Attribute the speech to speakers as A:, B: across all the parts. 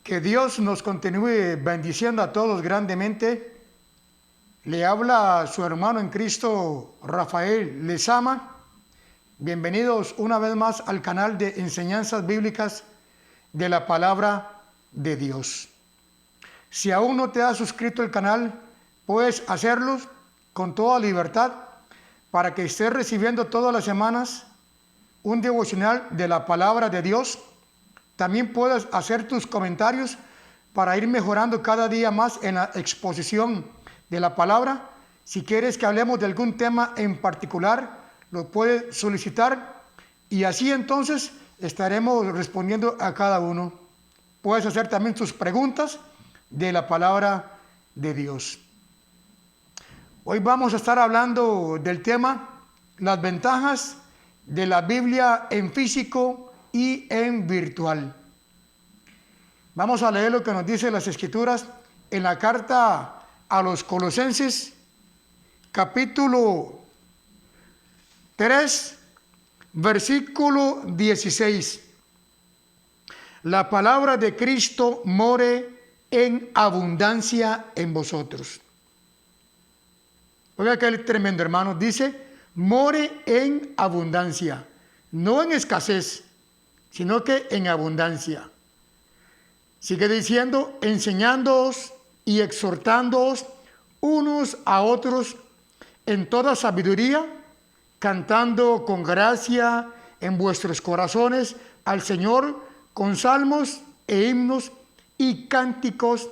A: Que Dios nos continúe bendiciendo a todos grandemente. Le habla su hermano en Cristo, Rafael Lezama. Bienvenidos una vez más al canal de enseñanzas bíblicas de la palabra de Dios. Si aún no te has suscrito al canal, puedes hacerlo con toda libertad para que estés recibiendo todas las semanas un devocional de la palabra de Dios. También puedes hacer tus comentarios para ir mejorando cada día más en la exposición de la palabra. Si quieres que hablemos de algún tema en particular, lo puedes solicitar y así entonces estaremos respondiendo a cada uno. Puedes hacer también tus preguntas de la palabra de Dios. Hoy vamos a estar hablando del tema las ventajas de la Biblia en físico y en virtual. Vamos a leer lo que nos dice las Escrituras en la carta a los Colosenses, capítulo 3, versículo 16. La palabra de Cristo more en abundancia en vosotros. Oiga que tremendo, hermano. Dice, more en abundancia, no en escasez, sino que en abundancia. Sigue diciendo, enseñándoos y exhortándoos unos a otros en toda sabiduría, cantando con gracia en vuestros corazones al Señor con salmos e himnos y cánticos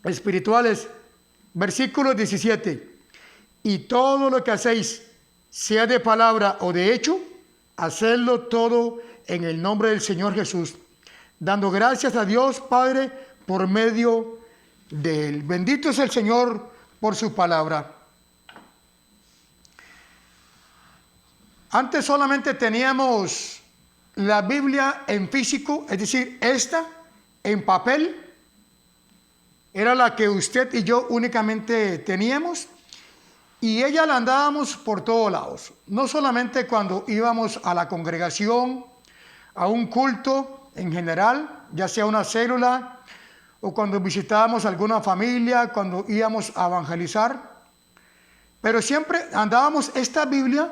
A: espirituales. Versículo 17. Y todo lo que hacéis, sea de palabra o de hecho, hacedlo todo en el nombre del Señor Jesús, dando gracias a Dios Padre por medio de Él. Bendito es el Señor por su palabra. Antes solamente teníamos la Biblia en físico, es decir, esta en papel, era la que usted y yo únicamente teníamos. Y ella la andábamos por todos lados, no solamente cuando íbamos a la congregación, a un culto en general, ya sea una célula, o cuando visitábamos alguna familia, cuando íbamos a evangelizar. Pero siempre andábamos esta Biblia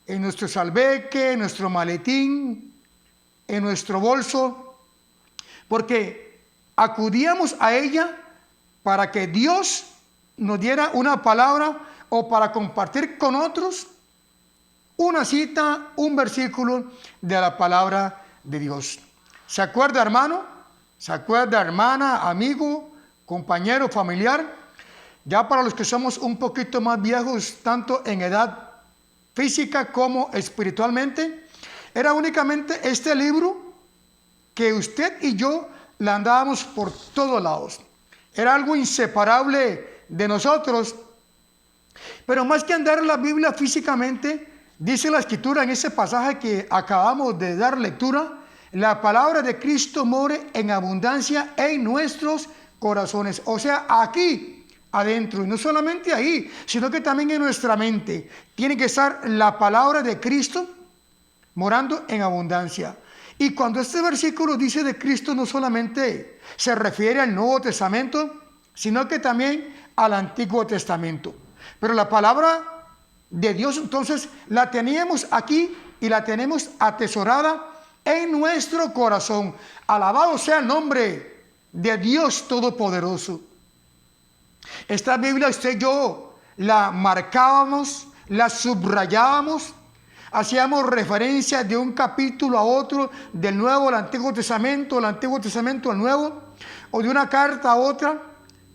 A: en nuestro salveque, en nuestro maletín, en nuestro bolso, porque acudíamos a ella para que Dios nos diera una palabra o para compartir con otros una cita, un versículo de la palabra de Dios. ¿Se acuerda, hermano? ¿Se acuerda, hermana, amigo, compañero, familiar? Ya para los que somos un poquito más viejos, tanto en edad física como espiritualmente, era únicamente este libro que usted y yo la andábamos por todos lados. Era algo inseparable de nosotros. Pero más que andar la Biblia físicamente, dice la Escritura en ese pasaje que acabamos de dar lectura, la palabra de Cristo more en abundancia en nuestros corazones. O sea, aquí adentro, y no solamente ahí, sino que también en nuestra mente, tiene que estar la palabra de Cristo morando en abundancia. Y cuando este versículo dice de Cristo, no solamente se refiere al Nuevo Testamento, sino que también al Antiguo Testamento. Pero la palabra de Dios entonces la teníamos aquí y la tenemos atesorada en nuestro corazón. Alabado sea el nombre de Dios Todopoderoso. Esta Biblia usted y yo la marcábamos, la subrayábamos, hacíamos referencia de un capítulo a otro, del Nuevo al Antiguo Testamento, del Antiguo Testamento al Nuevo, o de una carta a otra,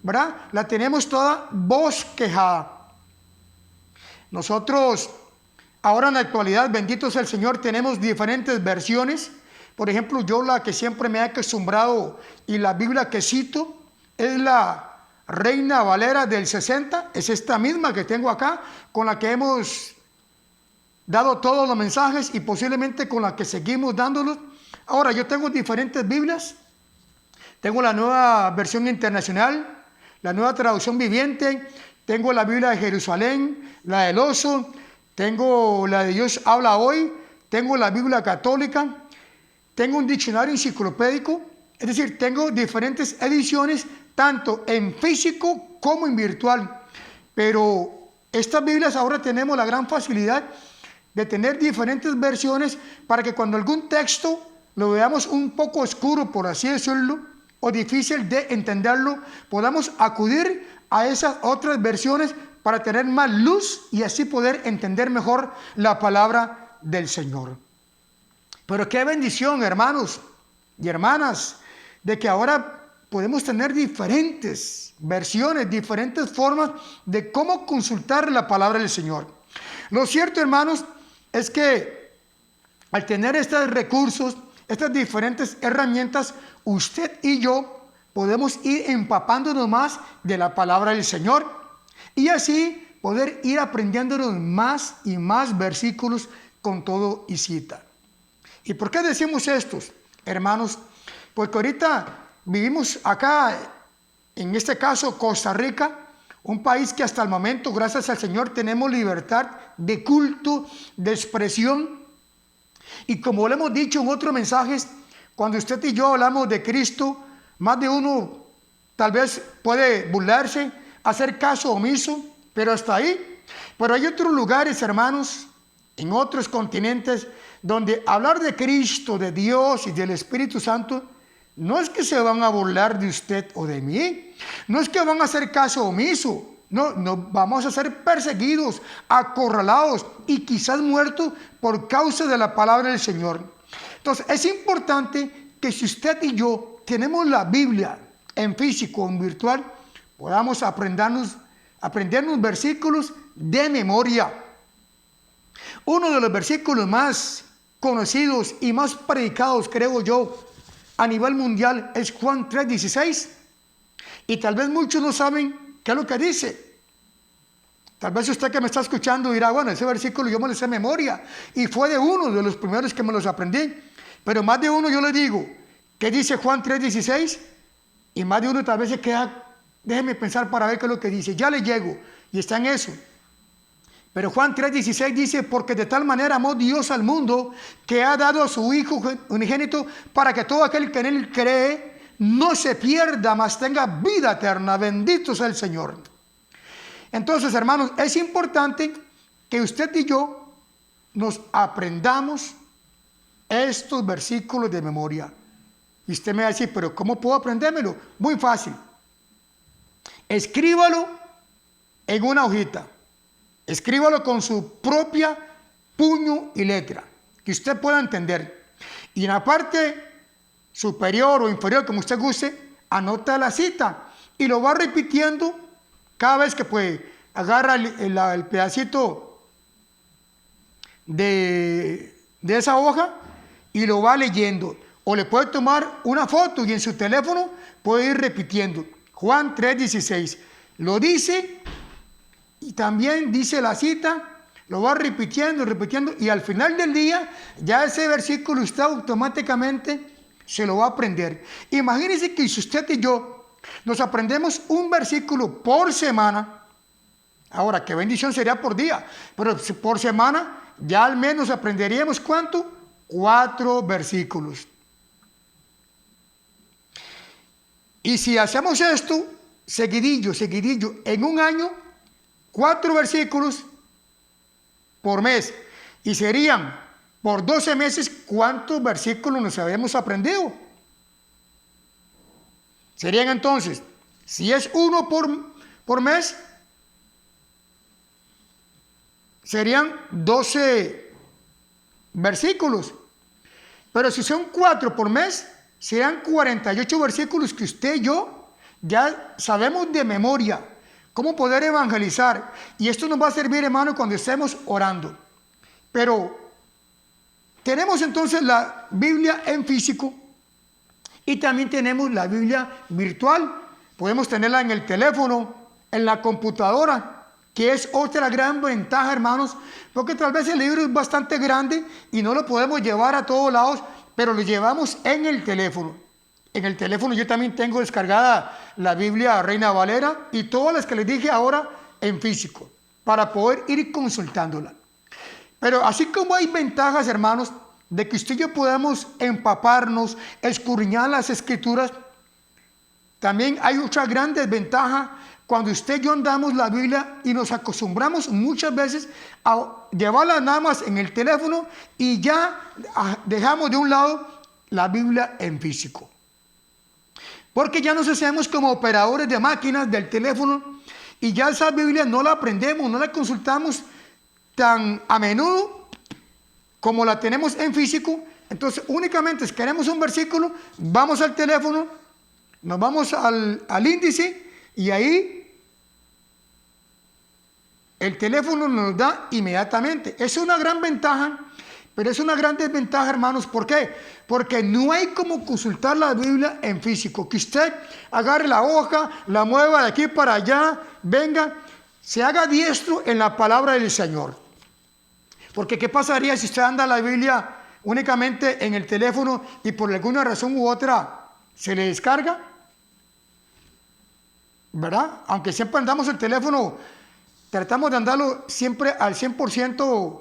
A: ¿verdad? La tenemos toda bosquejada. Nosotros, ahora en la actualidad, bendito sea el Señor, tenemos diferentes versiones. Por ejemplo, yo la que siempre me he acostumbrado y la Biblia que cito es la Reina Valera del 60. Es esta misma que tengo acá, con la que hemos dado todos los mensajes y posiblemente con la que seguimos dándolos. Ahora, yo tengo diferentes Biblias. Tengo la nueva versión internacional, la nueva traducción viviente. Tengo la Biblia de Jerusalén, la del Oso, tengo la de Dios habla hoy, tengo la Biblia católica, tengo un diccionario enciclopédico Es decir, tengo diferentes ediciones, tanto en físico como en virtual. Pero estas Biblias ahora tenemos la gran facilidad de tener diferentes versiones para que cuando algún texto lo veamos un poco oscuro, por así decirlo, o difícil de entenderlo, podamos acudir a esas otras versiones para tener más luz y así poder entender mejor la palabra del Señor. Pero qué bendición, hermanos y hermanas, de que ahora podemos tener diferentes versiones, diferentes formas de cómo consultar la palabra del Señor. Lo cierto, hermanos, es que al tener estos recursos, estas diferentes herramientas, usted y yo podemos ir empapándonos más de la palabra del Señor y así poder ir aprendiéndonos más y más versículos con todo y cita. ¿Y por qué decimos estos, hermanos? Porque ahorita vivimos acá, en este caso Costa Rica, un país que hasta el momento, gracias al Señor, tenemos libertad de culto, de expresión. Y como lo hemos dicho en otros mensajes, cuando usted y yo hablamos de Cristo, más de uno tal vez puede burlarse, hacer caso omiso, pero hasta ahí. Pero hay otros lugares, hermanos, en otros continentes, donde hablar de Cristo, de Dios y del Espíritu Santo, no es que se van a burlar de usted o de mí, no es que van a hacer caso omiso, no vamos a ser perseguidos, acorralados y quizás muertos por causa de la palabra del Señor. Entonces es importante que si usted y yo tenemos la Biblia en físico o en virtual, podamos aprendernos versículos de memoria. Uno de los versículos más conocidos y más predicados, creo yo, a nivel mundial es Juan 3:16. Y tal vez muchos no saben qué es lo que dice. Tal vez usted que me está escuchando dirá, bueno, ese versículo yo me lo sé de memoria y fue de uno de los primeros que me los aprendí. Pero más de uno yo le digo, ¿qué dice Juan 3:16? Y más de uno tal vez se queda, déjeme pensar para ver qué es lo que dice. Ya le llego y está en eso. Pero Juan 3:16 dice, porque de tal manera amó Dios al mundo que ha dado a su Hijo unigénito para que todo aquel que en él cree no se pierda, mas tenga vida eterna. Bendito sea el Señor. Entonces, hermanos, es importante que usted y yo nos aprendamos estos versículos de memoria. Y usted me va a decir, pero ¿cómo puedo aprendérmelo? Muy fácil. Escríbalo en una hojita. Escríbalo con su propia puño y letra, que usted pueda entender. Y en la parte superior o inferior, como usted guste, anota la cita y lo va repitiendo cada vez que puede. Agarra el pedacito de esa hoja y lo va leyendo. O le puede tomar una foto y en su teléfono puede ir repitiendo. Juan 3:16. Lo dice y también dice la cita, lo va repitiendo y al final del día ya ese versículo usted automáticamente se lo va a aprender. Imagínense que si usted y yo nos aprendemos un versículo por semana, ahora qué bendición sería por día, pero por semana ya al menos aprenderíamos ¿cuánto? 4 versículos. Y si hacemos esto seguidillo, en un año, 4 versículos por mes. Y serían por 12 meses, ¿cuántos versículos nos habíamos aprendido? Serían entonces, si es uno por mes, serían 12 versículos. Pero si son 4 por mes, serían 48 versículos que usted y yo ya sabemos de memoria. Cómo poder evangelizar. Y esto nos va a servir, hermano, cuando estemos orando. Pero tenemos entonces la Biblia en físico y también tenemos la Biblia virtual. Podemos tenerla en el teléfono, en la computadora, que es otra gran ventaja, hermanos, porque tal vez el libro es bastante grande y no lo podemos llevar a todos lados, pero lo llevamos en el teléfono. En el teléfono yo también tengo descargada la Biblia Reina Valera y todas las que les dije ahora en físico, para poder ir consultándola. Pero así como hay ventajas, hermanos, de que usted y yo podamos empaparnos, escudriñar las escrituras, también hay otra gran desventaja cuando usted y yo andamos la Biblia y nos acostumbramos muchas veces a llevarla nada más en el teléfono y ya dejamos de un lado la Biblia en físico. Porque ya nos hacemos como operadores de máquinas del teléfono y ya esa Biblia no la aprendemos, no la consultamos tan a menudo como la tenemos en físico. Entonces únicamente si queremos un versículo, vamos al teléfono, nos vamos al índice y ahí el teléfono nos da inmediatamente. Es una gran ventaja, pero es una gran desventaja, hermanos. ¿Por qué? Porque no hay como consultar la Biblia en físico. Que usted agarre la hoja, la mueva de aquí para allá, venga, se haga diestro en la palabra del Señor. Porque ¿qué pasaría si usted anda la Biblia únicamente en el teléfono y por alguna razón u otra se le descarga? ¿Verdad? Aunque siempre andamos el teléfono, tratamos de andarlo siempre al 100%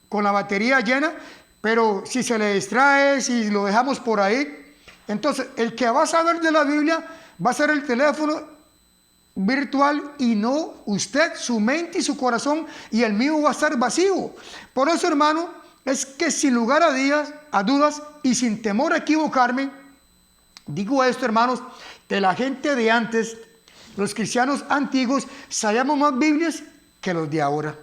A: con la batería llena, pero si se le distrae, si lo dejamos por ahí, entonces el que va a saber de la Biblia va a ser el teléfono virtual y no usted, su mente y su corazón, y el mío va a estar vacío. Por eso, hermano, es que sin lugar a dudas y sin temor a equivocarme, digo esto, hermanos, que la gente de antes, los cristianos antiguos, sabíamos más Biblias que los de ahora.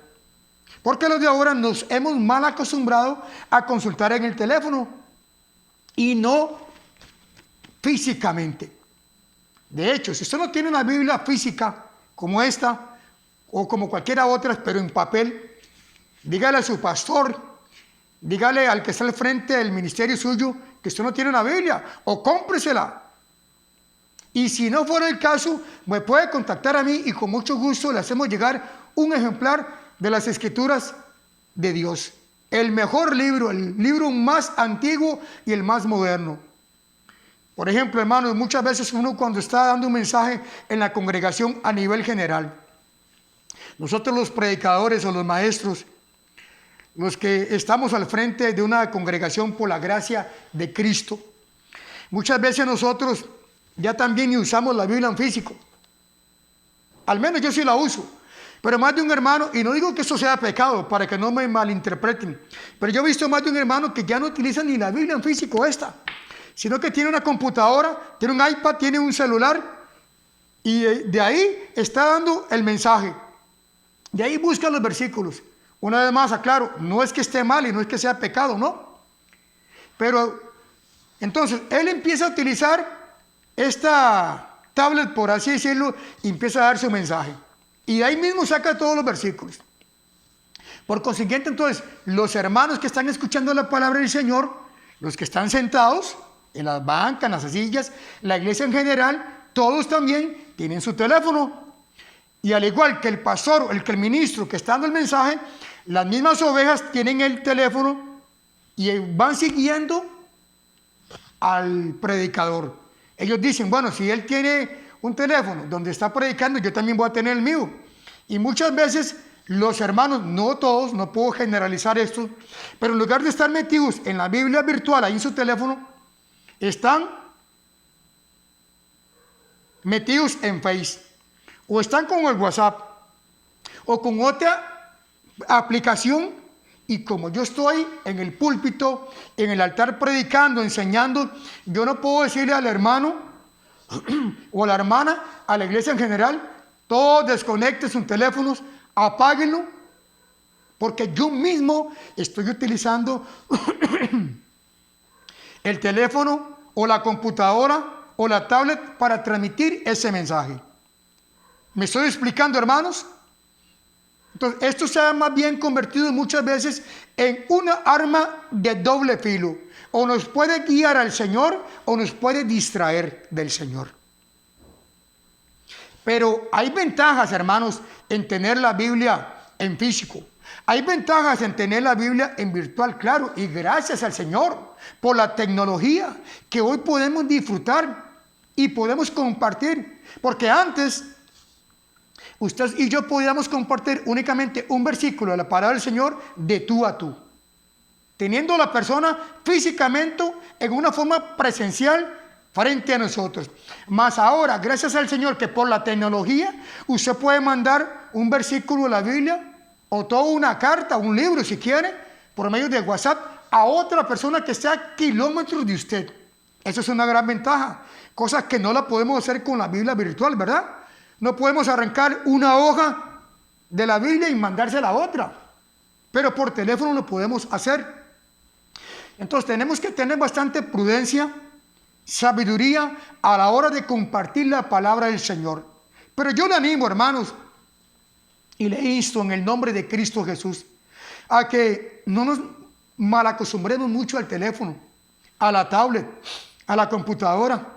A: Porque los de ahora nos hemos mal acostumbrado a consultar en el teléfono y no físicamente. De hecho, si usted no tiene una Biblia física como esta o como cualquiera otra, pero en papel, dígale a su pastor, dígale al que está al frente del ministerio suyo que usted no tiene una Biblia o cómpresela. Y si no fuera el caso, me puede contactar a mí y con mucho gusto le hacemos llegar un ejemplar de las Escrituras de Dios. El mejor libro, el libro más antiguo y el más moderno. Por ejemplo, hermanos, muchas veces uno cuando está dando un mensaje en la congregación a nivel general, nosotros los predicadores o los maestros, los que estamos al frente de una congregación por la gracia de Cristo, muchas veces nosotros ya también usamos la Biblia en físico. Al menos yo sí la uso. Pero más de un hermano, y no digo que eso sea pecado para que no me malinterpreten, pero yo he visto más de un hermano que ya no utiliza ni la Biblia en físico sino que tiene una computadora, tiene un iPad, tiene un celular y de ahí está dando el mensaje. De ahí busca los versículos. Una vez más aclaro, no es que esté mal y no es que sea pecado, no. Pero entonces él empieza a utilizar esta tablet, por así decirlo, y empieza a dar su mensaje. Y de ahí mismo saca todos los versículos. Por consiguiente, entonces, los hermanos que están escuchando la palabra del Señor, los que están sentados en las bancas, en las sillas, la iglesia en general, todos también tienen su teléfono. Y al igual que el pastor, el ministro que está dando el mensaje, las mismas ovejas tienen el teléfono y van siguiendo al predicador. Ellos dicen, bueno, si él tiene un teléfono donde está predicando, yo también voy a tener el mío. Y muchas veces los hermanos, no todos, no puedo generalizar esto, pero en lugar de estar metidos en la Biblia virtual, ahí en su teléfono, están metidos en Face, o están con el WhatsApp, o con otra aplicación. Y como yo estoy en el púlpito, en el altar predicando, enseñando, yo no puedo decirle al hermano o a la hermana, a la iglesia en general, todos desconecten sus teléfonos, apáguenlo, porque yo mismo estoy utilizando el teléfono o la computadora o la tablet para transmitir ese mensaje. ¿Me estoy explicando, hermanos? Entonces, esto se ha más bien convertido muchas veces en una arma de doble filo. O nos puede guiar al Señor o nos puede distraer del Señor. Pero hay ventajas, hermanos, en tener la Biblia en físico. Hay ventajas en tener la Biblia en virtual, claro. Y gracias al Señor por la tecnología que hoy podemos disfrutar y podemos compartir. Porque antes usted y yo podíamos compartir únicamente un versículo de la palabra del Señor de tú a tú. teniendo la persona físicamente en una forma presencial frente a nosotros. Mas ahora, gracias al Señor, que por la tecnología usted puede mandar un versículo de la Biblia o toda una carta, un libro si quiere, por medio de WhatsApp a otra persona que esté a kilómetros de usted. Eso es una gran ventaja, cosa que no la podemos hacer con la Biblia virtual, ¿verdad? No podemos arrancar una hoja de la Biblia y mandársela a otra, pero por teléfono lo podemos hacer. Entonces tenemos que tener bastante prudencia, sabiduría a la hora de compartir la palabra del Señor. Pero yo le animo, hermanos, y le insto en el nombre de Cristo Jesús a que no nos malacostumbremos mucho al teléfono, a la tablet, a la computadora.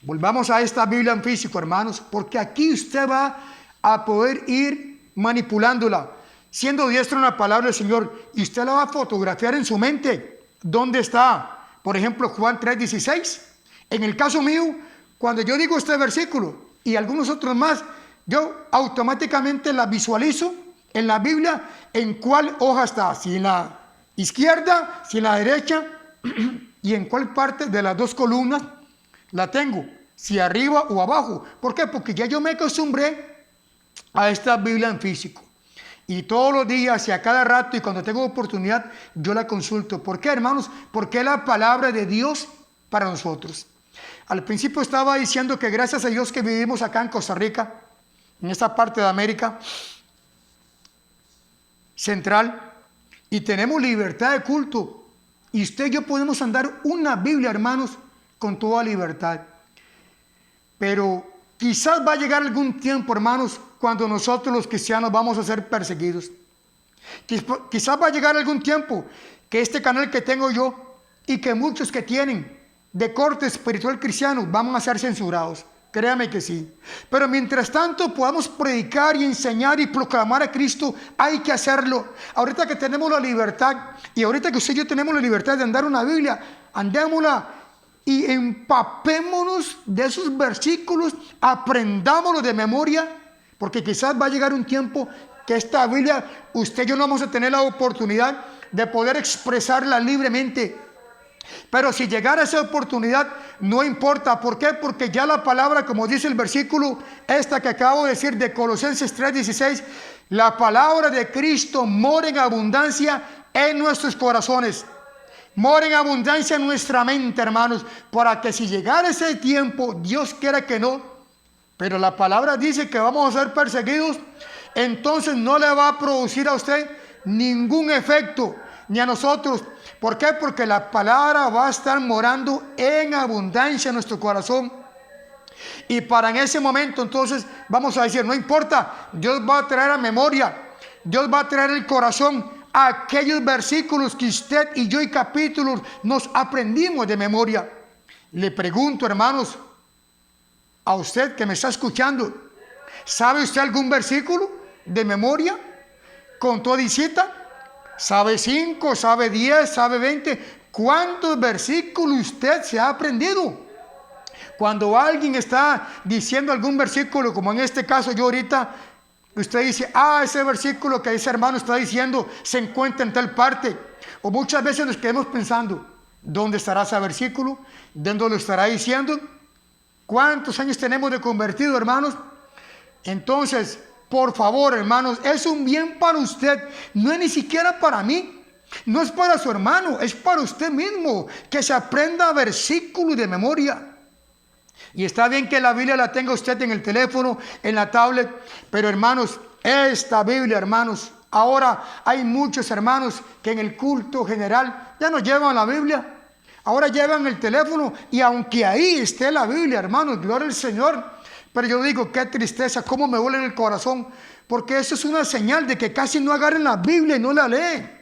A: Volvamos a esta Biblia en físico, hermanos, porque aquí usted va a poder ir manipulándola, siendo diestro en la palabra del Señor, y usted la va a fotografiar en su mente. ¿Dónde está? Por ejemplo, Juan 3:16. En el caso mío, cuando yo digo este versículo y algunos otros más, yo automáticamente la visualizo en la Biblia en cuál hoja está, si en la izquierda, si en la derecha, y en cuál parte de las dos columnas la tengo, si arriba o abajo. ¿Por qué? Porque ya yo me acostumbré a esta Biblia en físico. Y todos los días y a cada rato y cuando tengo oportunidad, yo la consulto. ¿Por qué, hermanos? Porque es la palabra de Dios para nosotros. Al principio estaba diciendo que gracias a Dios que vivimos acá en Costa Rica, en esta parte de América Central, y tenemos libertad de culto. Y usted y yo podemos andar una Biblia, hermanos, con toda libertad. Pero quizás va a llegar algún tiempo, hermanos, cuando nosotros los cristianos vamos a ser perseguidos. Quizás va a llegar algún tiempo que este canal que tengo yo y que muchos que tienen de corte espiritual cristiano vamos a ser censurados. Créame que sí. Pero mientras tanto podamos predicar y enseñar y proclamar a Cristo, hay que hacerlo. Ahorita que tenemos la libertad y ahorita que usted y yo tenemos la libertad de andar una Biblia, andémosla y empapémonos de esos versículos, aprendámoslo de memoria, porque quizás va a llegar un tiempo que esta Biblia, usted y yo no vamos a tener la oportunidad de poder expresarla libremente. Pero si llegara esa oportunidad, no importa. ¿Por qué? Porque ya la palabra, como dice el versículo esta que acabo de decir de Colosenses 3:16, la palabra de Cristo mora en abundancia en nuestros corazones. Mora en abundancia en nuestra mente, hermanos, para que si llegara ese tiempo, Dios quiera que no, pero la palabra dice que vamos a ser perseguidos, entonces no le va a producir a usted ningún efecto, ni a nosotros. ¿Por qué? Porque la palabra va a estar morando en abundancia en nuestro corazón. Y para en ese momento entonces vamos a decir, no importa, Dios va a traer a memoria, Dios va a traer el corazón aquellos versículos que usted y yo y capítulos nos aprendimos de memoria. Le pregunto, hermanos, a usted que me está escuchando, ¿sabe usted algún versículo de memoria con todicita? ¿Sabe 5, sabe 10, sabe 20? ¿Cuántos versículos usted se ha aprendido? Cuando alguien está diciendo algún versículo, como en este caso yo ahorita, usted dice, ese versículo que ese hermano está diciendo se encuentra en tal parte. O muchas veces nos quedamos pensando, ¿dónde estará ese versículo? ¿Dónde lo estará diciendo? ¿Cuántos años tenemos de convertido, hermanos? Entonces, por favor, hermanos, es un bien para usted, no es ni siquiera para mí, no es para su hermano, es para usted mismo, que se aprenda versículos de memoria. Y está bien que la Biblia la tenga usted en el teléfono, en la tablet, pero hermanos, esta Biblia, hermanos, ahora hay muchos hermanos que en el culto general ya no llevan la Biblia, ahora llevan el teléfono, y aunque ahí esté la Biblia, hermanos, gloria al Señor. Pero yo digo, qué tristeza, cómo me duele en el corazón, porque eso es una señal de que casi no agarren la Biblia y no la leen.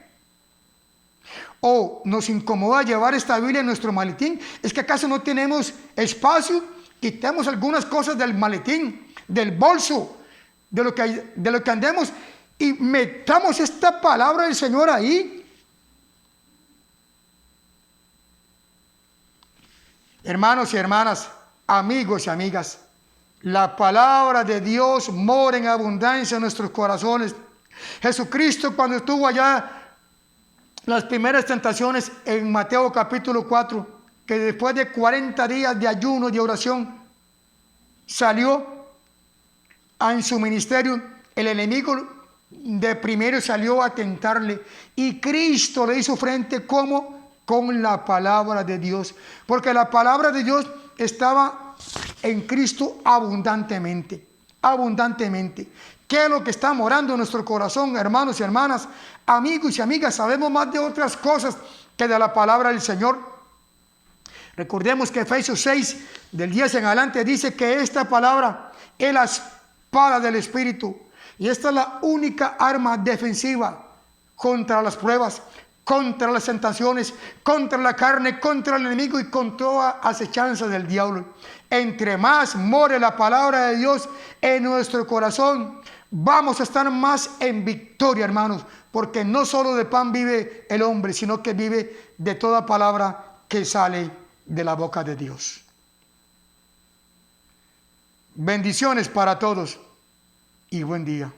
A: O nos incomoda llevar esta Biblia en nuestro maletín. ¿Es que acaso no tenemos espacio? Quitemos algunas cosas del maletín, del bolso, de lo que andemos, y metamos esta palabra del Señor ahí. Hermanos y hermanas, amigos y amigas, la palabra de Dios mora en abundancia en nuestros corazones. Jesucristo, cuando estuvo allá las primeras tentaciones en Mateo capítulo 4, que después de 40 días de ayuno y de oración, salió en su ministerio, el enemigo de primero salió a tentarle, y Cristo le hizo frente como con la palabra de Dios, porque la palabra de Dios estaba en Cristo abundantemente, abundantemente. ¿Qué es lo que está morando en nuestro corazón, hermanos y hermanas, amigos y amigas? Sabemos más de otras cosas que de la palabra del Señor. Recordemos que Efesios 6, del 10 en adelante, dice que esta palabra es la espada del Espíritu, y esta es la única arma defensiva contra las pruebas, contra las tentaciones, contra la carne, contra el enemigo y con toda acechanza del diablo. Entre más more la palabra de Dios en nuestro corazón, vamos a estar más en victoria, hermanos, porque no solo de pan vive el hombre, sino que vive de toda palabra que sale de la boca de Dios. Bendiciones para todos y buen día.